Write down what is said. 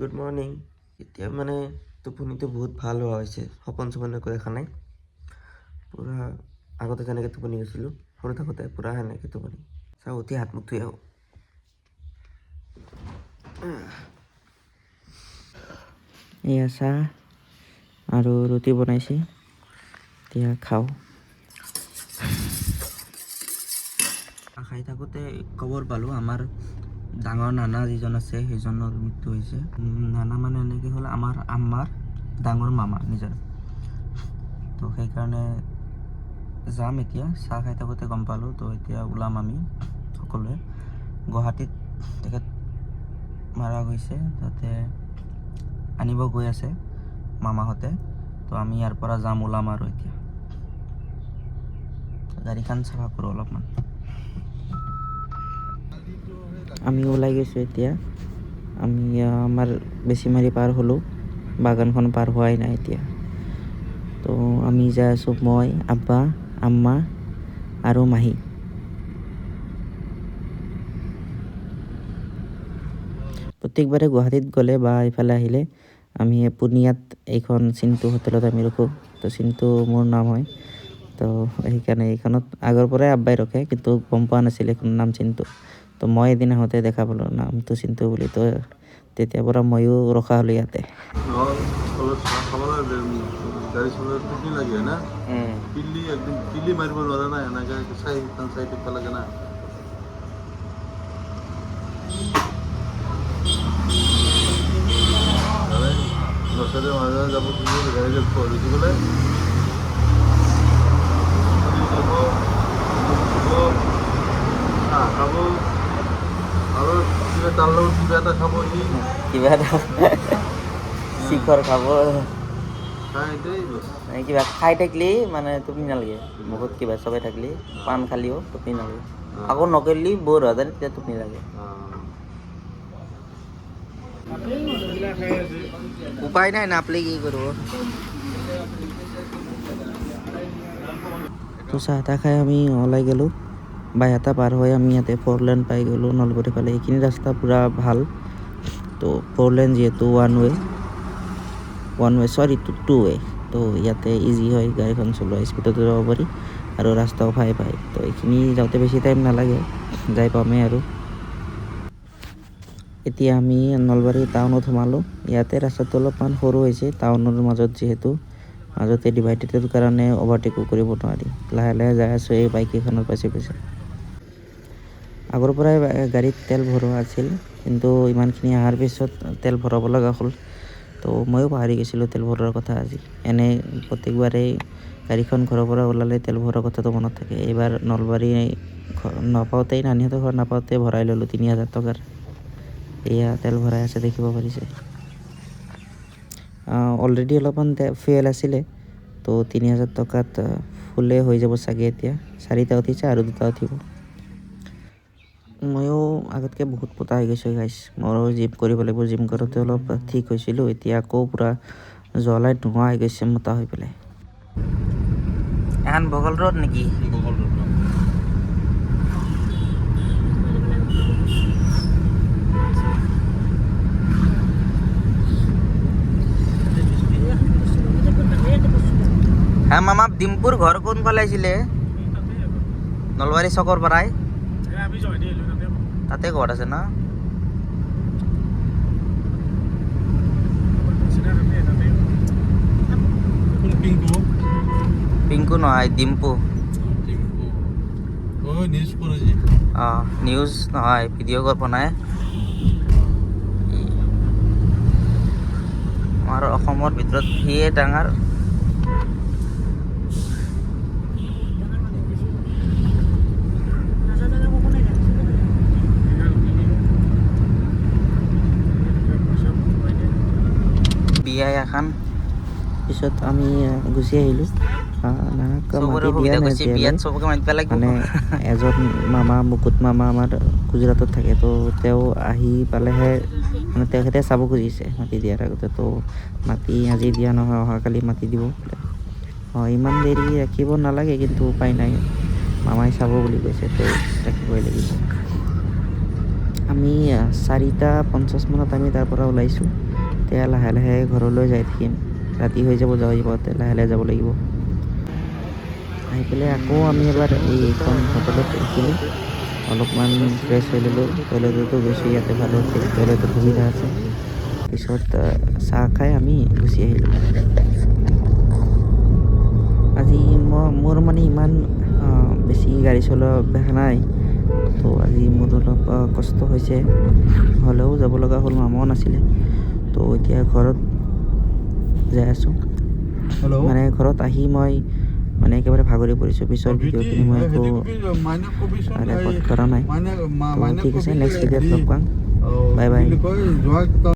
Good morning. এতিয়া মানে টোপনিটো বহুত ভাল হোৱা হৈছে, সপোন চপন একো দেখা নাই। পূৰা আগতে যেনেকৈ টোপনি গৈছিলোঁ সৰু থাকোঁতে পূৰা সেনেকৈ টোপনি। চাওঁ উঠি হাত মুখ ধুই আহোঁ। এয়া চাহ আৰু ৰুটি বনাইছে, এতিয়া খাওঁ। খাই থাকোঁতে খবৰ পালোঁ আমাৰ ডাঙৰ নানা যিজন আছে সেইজনৰ মৃত্যু হৈছে। নানা মানে এনেকৈ হ'ল আমাৰ আম্মাৰ ডাঙৰ মামা নিজৰ। তো সেইকাৰণে যাম এতিয়া। চাহ খাই থাকোঁতে গম পালোঁ, তো এতিয়া ওলাম আমি সকলোৱে। গুৱাহাটীত তেখেত মাৰা গৈছে, তাতে আনিব গৈ আছে মামাহঁতে। তো আমি ইয়াৰ পৰা যাম, ওলাম আৰু এতিয়া গাড়ীখন চাফা কৰোঁ অলপমান। আমি ওলাই গৈছোঁ এতিয়া। আমি আমাৰ বেচিমাৰি পাৰ হ'লোঁ, বাগানখন পাৰ হোৱাই নাই এতিয়া। তো আমি যাই আছোঁ, মই, আব্বা, আম্মা আৰু মাহী। প্ৰত্যেকবাৰে গুৱাহাটীত গ'লে বা এইফালে আহিলে আমি পুনিয়াত এইখন চিন্তু হোটেলত আমি ৰখোঁ। তো চিন্তু মোৰ নাম হয়, তো সেইকাৰণে এইখনত আগৰ পৰাই আব্বাই ৰখে, কিন্তু গম পোৱা নাছিল এইখনৰ নাম চিন্তু। তো মই এদিন আহোঁতে দেখা পালোঁ নামটো চিন্তু বুলি, তো তেতিয়াৰ পৰা ময়ো ৰখা হ'লোঁ ইয়াতে। পিলি মাৰিব নোৱাৰে না, এনেকৈ চাই থাকিব লাগে না। ল'ৰা মাজে যাব গাড়ী দেখিবলৈ খাব আৰু কিবা তাৰ লগত কিবা এটা খাব, কিবা এটা শিখৰ খাব, কিবা খাই থাকিলি মানে টোপনি নালাগে। বহুত কিবা চবাই থাকিলি, পাণ খালিও টোপনি নালাগে। আকৌ নকৰিলি বৰ হোৱা যায়, তেতিয়া টোপনি লাগে। উপায় নাই, নাপলে কি কৰিব। তো চাহ তাহ খাই আমি ওলাই গ'লোঁ। বাইহাটা পাৰ হৈ আমি ইয়াতে 4 লেন পাই গ'লোঁ নলবাৰী ফালে। এইখিনি ৰাস্তা পূৰা ভাল। তো 4 লেন যিহেতু ওৱান ৱে চৰি 2 ৱে, তো ইয়াতে ইজি হয় গাড়ীখন চলোৱা, স্পীডতো যাব পাৰি আৰু ৰাস্তাও ভাই পায়। তো এইখিনি যাওঁতে বেছি টাইম নালাগে, যাই পামেই আৰু। এতিয়া আমি নলবাৰী টাউনত সোমালোঁ। ইয়াতে ৰাস্তাটো অলপমান সৰু হৈছে, টাউনৰ মাজত যিহেতু, মাজতে ডিভাইডেডৰ কাৰণে অভাৰটেকো কৰিব নোৱাৰি। লাহে লাহে যাই আছোঁ এই বাইক কেইখনৰ পাছে পাছে। আগৰ পৰাই গাড়ীত তেল ভৰোৱা আছিল, কিন্তু ইমানখিনি অহাৰ পিছত তেল ভৰাব লগা হ'ল। তো ময়ো পাহৰি গৈছিলোঁ তেল ভৰোৱাৰ কথা আজি। এনেই প্ৰত্যেকবাৰেই গাড়ীখন ঘৰৰ পৰা ওলালে তেল ভৰোৱাৰ কথাটো মনত থাকে। এইবাৰ নলবাৰী নাপাওঁতেই, নানিহঁতৰ ঘৰত নাপাওঁতে ভৰাই ল'লোঁ 3000 টকাৰ। এয়া তেল ভৰাই আছে, দেখিব পাৰিছে। অলৰেডি অলপমান ফুয়েল আছিলে, তো 3000 টকাত ফুলে হৈ যাব চাগে। এতিয়া 4টা উঠিছে আৰু 2টা উঠিব। ময়ো আগতকৈ বহুত মোটা হৈ গৈছোঁ গাইছ। মোৰো জিম কৰিব লাগিব। জিম কৰোঁতে অলপ ঠিক হৈছিলোঁ, এতিয়া আকৌ পূৰা জ্বলাই নোহোৱা হৈ গৈছে মোটা হৈ পেলাই। এখন বগল ৰোড নেকি? হ্যাঁ মামা, ডিম্পুৰ ঘৰ কোনফালে আছিলে? নলবাৰী চকৰ পৰাই তাতে ঘৰ আছে ন? পিংকু নহয়, ডিম্পু। নিউজ নহয়, ভিডিঅ' কল বনাই। আমাৰ অসমৰ ভিতৰত সিয়ে ডাঙৰ। বিয়া এখন পিছত আমি গুচি আহিলোঁ। মাতি দিয়া নাই এতিয়ালৈ। মানে এজন মামা, মুকুট মামা আমাৰ গুজৰাটত থাকে, তো তেওঁ আহি পালেহে, মানে তেখেতে চাব খুজিছে মাতি দিয়াৰ আগতে। তো মাতি আজি দিয়া নহয়, অহাকালি মাতি দিব বোলে। ইমান দেৰি ৰাখিব নালাগে, কিন্তু উপায় নাই, মামাই চাব বুলি কৈছে, তো ৰাখিবই লাগিব। আমি 4:50 মানত আমি তাৰ পৰা ওলাইছোঁ। এতিয়া লাহে লাহে ঘৰলৈ যাই থাকিম ৰাতি হৈ যাব পাওঁতে লাহে লাহে যাব লাগিব আহি পেলাই আকৌ আমি এবাৰ এইখন হোটেলত ৰখিলোঁ অলপমান ফ্ৰেছ হৈ ল'লোঁ টয়লেটতো গৈছোঁ ইয়াতে ভাল টয়লেটৰ সুবিধা আছে পিছত চাহ খাই আমি গুচি আহিলোঁ আজি মোৰ মানে ইমান বেছি গাড়ী চলোৱা অভ্যাস নাই তো আজি মোৰ অলপ কষ্ট হৈছে হ'লেও যাব লগা হ'ল মামাও নাছিলে তো এতিয়া ঘৰত যাই আছোঁ মানে ঘৰত আহি মই মানে একেবাৰে ভাগৰি পৰিছোঁ পিছৰ ভিডিঅ'খিনি মই একো ৰেকৰ্ড কৰা নাই তো ঠিক আছে নেক্সট ভিডিঅ'ত লগ পাম বাই বাই